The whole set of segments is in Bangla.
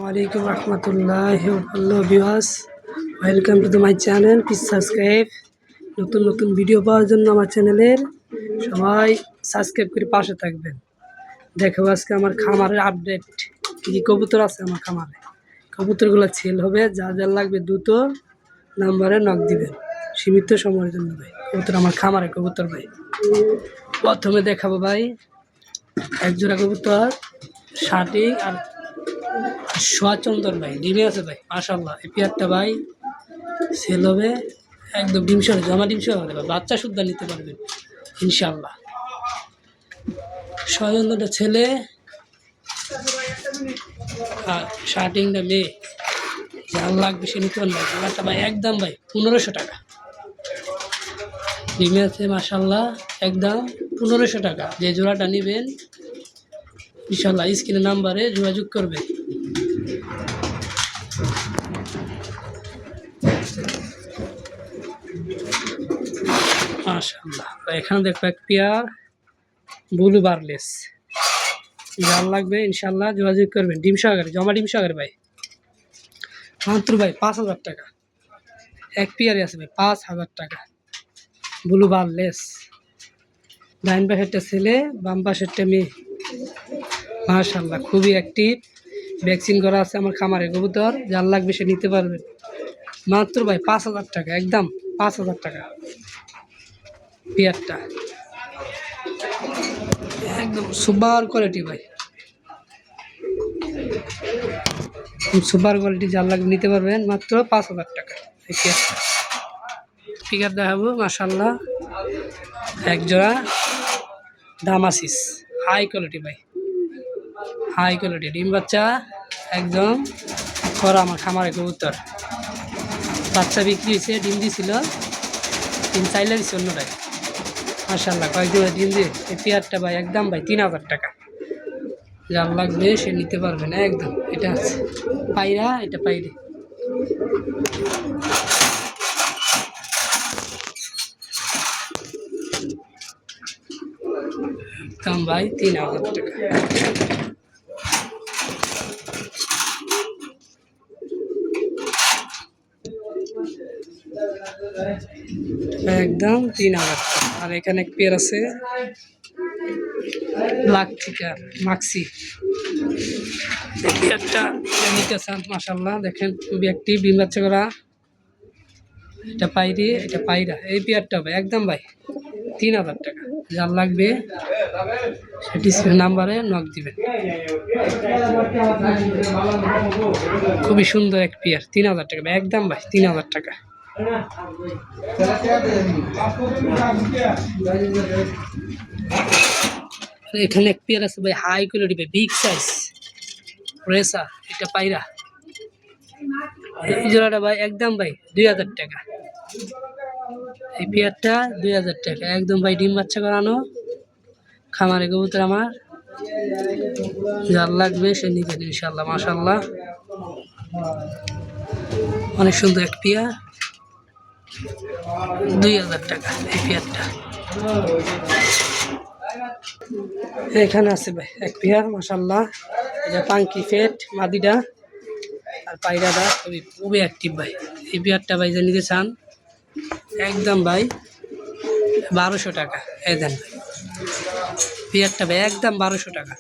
Assalamualaikum warahmatullahi wabarakatuh viewers, welcome to my channel. Please subscribe. নতুন নতুন ভিডিও পাওয়ার জন্য আমার চ্যানেলের সবাই সাবস্ক্রাইব করে পাশে থাকবেন। দেখো আজকে আমার খামারের আপডেট, কি কবুতর আছে আমার খামারে। কবুতরগুলো সেল হবে, যা যা লাগবে দ্রুত নাম্বারে নক দিবেন, সীমিত সময়ের জন্য ভাই। কবুতর আমার খামারে কবুতর ভাই। প্রথমে দেখাবো ভাই এক জোড়া কবুতর শাটিং আর সোয়াচন্দর ভাই, ডিমে আছে ভাই মাশাআল্লাহ। এই পেয়ারটা ভাই সেল হবে একদম ডিম সহ, জমা ডিম সহ হবে, বাচ্চা শুদ্ধ নিতে পারবেন ইনশাআল্লাহ। সোয়াচন্দরটা ছেলে আর শাটিংটা মেয়ে, যার লাগবে সে নিতে পারবেন। জোড়াটা ভাই একদম ভাই 1500 টাকা। ডিমে আছে মাশাআল্লাহ, একদম 1500 টাকা। যে জোড়াটা নেবেন ইনশাআল্লাহ স্ক্রিনে নাম্বারে যোগাযোগ করবেন। মাশাআল্লাহ এখানে দেখো এক পেয়ার ব্লু বারলেস, যার লাগবে ইনশাআল্লাহ যোগাযোগ করবেন। ডিম সহকারে, জমা ডিম সহকারে ভাই, মাত্র ভাই 5000 টাকা। এক পেয়ারে আছে ভাই 5000 টাকা ব্লু বারলেস। ডাইন পাশেরটা ছেলে, বাম পাশেরটা মেয়ে। মাশাআল্লাহ খুবই অ্যাক্টিভ, ভ্যাকসিন করা আছে আমার খামারে কবুতর, যার লাগবে সে নিতে পারবেন। মাত্র ভাই 5000 টাকা, একদম 5000 টাকা পেয়ারটা, একদম সুপার কোয়ালিটি ভাই, সুপার কোয়ালিটি, যার লাগবে নিতে পারবেন মাত্র 5000 টাকা এই পেয়ারটা। ফিগার দেখাবো মাশাআল্লাহ এক জোড়া দামাসিস, হাই কোয়ালিটি ভাই, হাই কোয়ালিটি। ডিম বাচ্চা একদম করা আমার খামারে কবুতর, বাচ্চা বিক্রি হয়েছে, ডিম দিয়েছিল, ডিম চাইলে দিচ্ছে অন্যটাই মাশাআল্লাহ। কয়েকদিন ডিম দিয়ে এই পেয়ারটা ভাই একদম ভাই 3000 টাকা। যার লাগবে সে নিতে পারবেন একদম। এটা আছে পায়রা, এটা পাইরে, একদম ভাই 3000 টাকা। একদম 3000 টাকা। আর এখানে এক পেয়ার আছে ব্ল্যাক থিকার মাক্সি, পেয়ারটা নিতে চান মাশাআল্লাহ, দেখেন খুবই অ্যাক্টিভ, ডিম বাচ্চা করা। এটা পাইরি, এটা পায়রা। এই পেয়ারটা ভাই একদম ভাই 3000 টাকা। যার লাগবে সেটি নাম্বারে নক দিবেন। খুবই সুন্দর এক পেয়ার, 3000 টাকা ভাই, একদম ভাই 3000 টাকা। এখানে এক পেয়ার আছে ভাই হাই কোয়ালিটি ভাই, বিগ সাইজ রেসার, এটা পায়রা। এই জোড়াটা ভাই একদম ভাই 2000 টাকা। এই পেয়ারটা 2000 টাকা, একদম ভাই ডিম বাচ্চা করানো খামারে কবুতর আমার, যার লাগবে সে নিবেন ইনশাআল্লাহ। মাশাআল্লাহ অনেক সুন্দর এক পেয়ার, 2000 টাকা এই পেয়ারটা। এখানে আছে ভাই এক পেয়ার মাশাআল্লাহ, এটা পাঙ্কি ফেট মাদিটা আর পায়রাটা খুবই খুবই অ্যাক্টিভ ভাই। এই পেয়ারটা ভাই যে নিতে চান একদম ভাই 1200 টাকা। এই দেন ভাই পেয়ারটা ভাই একদম 1200 টাকা,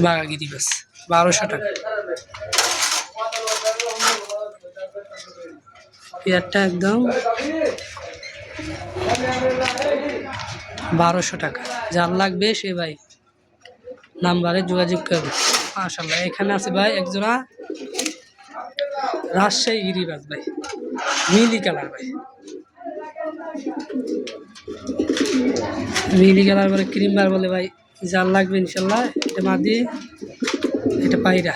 বাগাগিরি বাস 1200 টাকা পেয়ারটা, একদম 1200 টাকা। যার লাগবে সে ভাই নাম্বারে যোগাযোগ করবে মাশাআল্লাহ। এখানে আছে ভাই এক জোড়া রাজশাহী গিরিবাজ ভাই, নীলি কালার ভাই, নীলি কালার বলে ক্রিম বার বলে ভাই, যার লাগবে ইনশাল্লাহ। এটা মাদি, এটা পায়রা,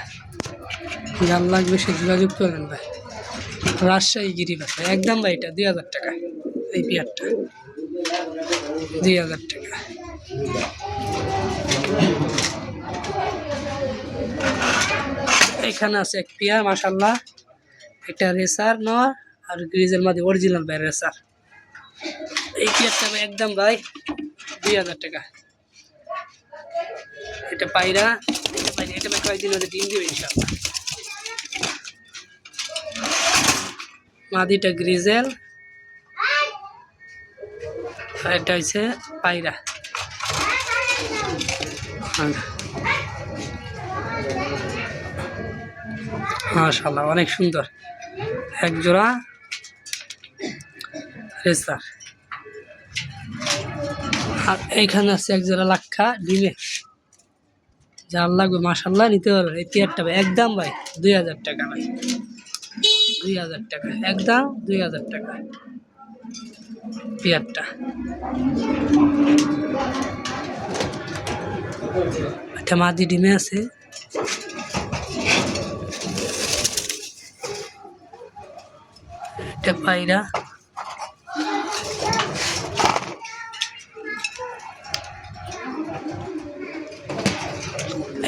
যার লাগবে সে যোগাযোগ করবেন ভাই। রাজশাহী গিরিবাজ ভাই একদম ভাই, এটা 2000 টাকা এই পেয়ারটা, 2000 টাকা। এখানে আছে এক পেয়ার মাশাআল্লাহ, এটা রেসার নর আর গ্রিজের মাঝে অরিজিনাল ভাই রেসার। এই পেয়ারটা ভাই একদম ভাই 2000 টাকা। এটা পায়রা, এটা ভাই কয়েকদিন হতে ডিম দিবে ইনশাআল্লাহ। মাদিটা গ্রিজেল, আর এটা হচ্ছে পায়রা। মাশাআল্লাহ অনেক সুন্দর, এক জোড়া রেসার। আর এইখানে আছে এক জোড়া লাক্ষা ডিমে, যার লাগবে মাশাআল্লাহ নিতে পারবেন। এই পেয়ারটা ভাই একদম ভাই 2000 টাকা ভাই, 2000 টাকা একদম, 2000 টাকা পেয়ারটা। একটা মাদি ডিমে আছে, এটা পায়রা।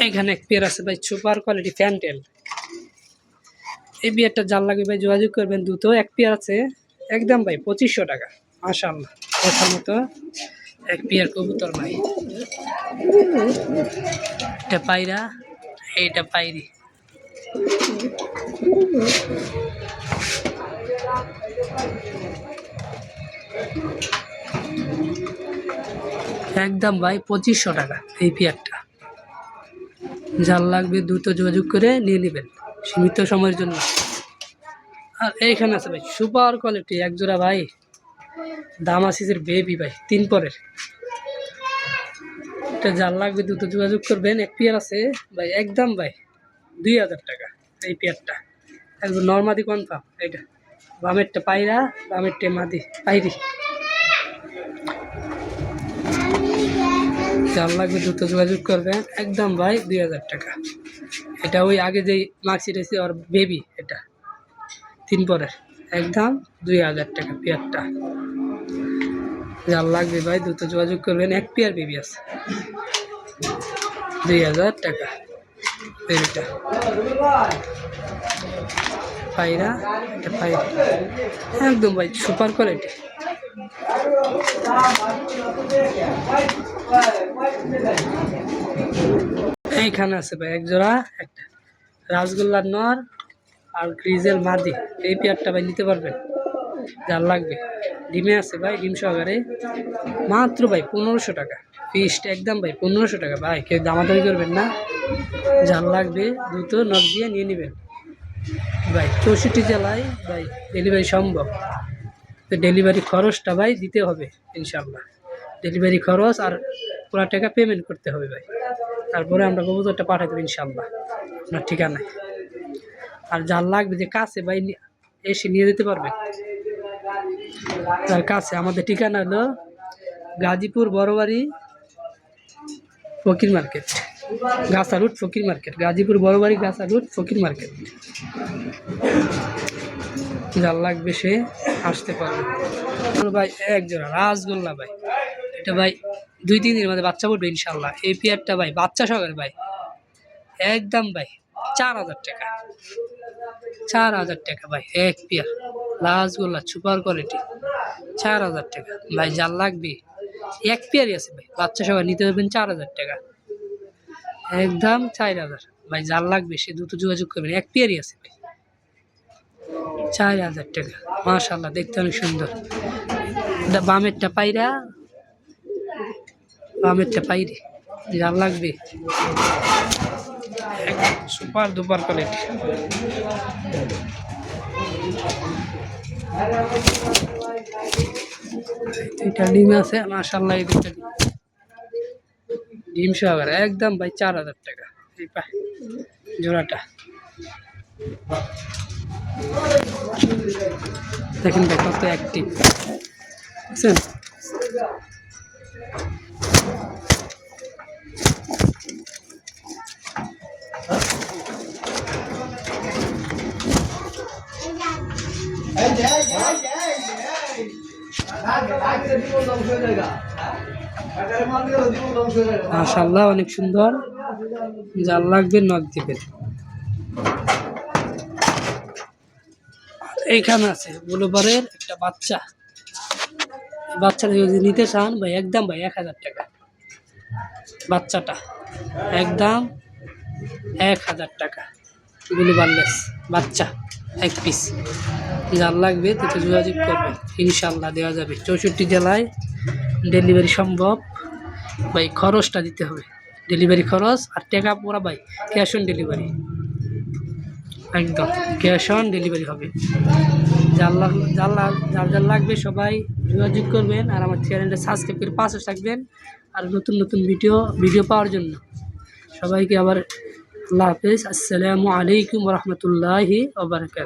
এখানে এক পেয়ার আছে ভাই সুপার কোয়ালিটি ফ্যান্টেল। এই পেয়ারটা যার লাগবে ভাই যোগাযোগ করবেন দ্রুত। এক পেয়ার আছে একদম ভাই 2500 টাকা। মাশাআল্লাহ কথার মতো এক পেয়ার কবুতর ভাই। এটা পায়রা, এইটা পায়রি। একদম ভাই 2500 টাকা এই পেয়ারটা। যার লাগবে দ্রুত যোগাযোগ করে নিয়ে নেবেন সীমিত সময়ের জন্য। আর এইখানে আছে ভাই সুপার কোয়ালিটি এক জোড়া ভাই দামাসিসের বেবি ভাই 3 পরের। এটা যার লাগবে দ্রুত যোগাযোগ করবেন। এক পেয়ার আছে ভাই একদম ভাই 2000 টাকা এই পেয়ারটা, একদম নর্মাদি কনফার্ম। এটা বামেরটা পায়রা, বামেরটা মাদি পায়রি। যার লাগবে দ্রুত যোগাযোগ করবেন একদম ভাই 2000 টাকা। এটা ওই আগে যেই মার্কশিট এসে ওর বেবি, এটা 3 পরের, একদম 2000 টাকা পেয়ারটা। যার লাগবে ভাই দ্রুত যোগাযোগ করবেন। এক পেয়ার বেবি আছে 2000 টাকা বেবিটা। পায়রা, এটা পায়রা একদম ভাই সুপার কোয়ালিটি। এইখানে আছে ভাই এক জোড়া একটা রাসগোল্লার নর আর গ্রিজেল মাদি। এই পেয়ারটা ভাই নিতে পারবেন যার লাগবে। ডিমে আছে ভাই, ডিম সহকারে, মাত্র ভাই 1500 টাকা ফিস্ট একদম ভাই 1500 টাকা ভাই। কেউ দামাদামি করবেন না, যার লাগবে দ্রুত নখ দিয়ে নিয়ে নেবেন ভাই। 64 জেলায় ভাই ডেলিভারি সম্ভব, তো ডেলিভারি খরচটা ভাই দিতে হবে ইনশাল্লাহ। ডেলিভারি খরচ আর পুরো টাকা পেমেন্ট করতে হবে ভাই, তারপরে আমরা কবুতরটা পাঠাই দেবো ইনশাল্লাহ আপনার ঠিকানায়। আর যার লাগবে যে কাছে ভাই এসে নিয়ে যেতে পারবে, তার কাছে আমাদের ঠিকানা হলো গাজীপুর বড়বাড়ি ফকির মার্কেট, গাছা রুট ফকির মার্কেট, গাজীপুর বড়বাড়ি গাছা রুট ফকির মার্কেট। যার লাগবে সে আসতে পারবে ভাই। এক জোড়া রাসগোল্লা ভাই, এটা ভাই 2-3 দিনের মধ্যে বাচ্চা পড়বে ইনশাল্লাহ। এই পেয়ারটা ভাই বাচ্চা সহকারে ভাই একদম ভাই 4000 টাকা, 4000 টাকা ভাই এক পেয়ার রাসগোল্লা সুপার কোয়ালিটি, 4000 টাকা ভাই। যার লাগবে এক পেয়ারই আছে ভাই বাচ্চা সহকারে নিতে পারবেন 4000 টাকা একদম 4000 ভাই। যার লাগবে সে দ্রুত যোগাযোগ করবেন, এক পেয়ারই আছে ভাই 4000 টাকা। মাশাআল্লাহ দেখতে অনেক সুন্দর। এটা বামেরটা পায়রা, বামেরটা পায়রি। যার লাগবে সুপার দুপার কোয়ালিটি। এটা ডিম আছে মাশাআল্লাহ, এই দুইটা ডিম সহকারে একদম ভাই 4000 টাকা এই জোড়াটা। দেখেন ভাই কত অ্যাক্টিভ বুঝছেন। মাশাআল্লাহ অনেক সুন্দর, যার লাগবে নখ দিবেন। এইখানে আছে ব্লুবারের একটা বাচ্চা, বাচ্চাটা যদি নিতে চান ভাই একদম ভাই 1000 টাকা বাচ্চাটা একদম 1000 টাকা। গুলি বানলেস বাচ্চা 1 পিস। যার লাগবে তাতে যোগাযোগ করবে, ইনশাল্লাহ দেওয়া যাবে। 64 জেলায় ডেলিভারি সম্ভব। ভাই খরচটা দিতে হবে, ডেলিভারি খরচ আর টাকা পুরা ভাই ক্যাশ অন ডেলিভারি, একদম ক্যাশ অন ডেলিভারি হবে। যার লাগবে সবাই যোগাযোগ করবেন, আর আমার চ্যানেলটা সাবস্ক্রাইব করে পাশে থাকবেন। আর নতুন নতুন ভিডিও পাওয়ার জন্য সবাইকে আবার আল্লাহ হাফেজ। আসসালামু আলাইকুম রহমতুল্লাহি ওয়া বারাকাতুহু।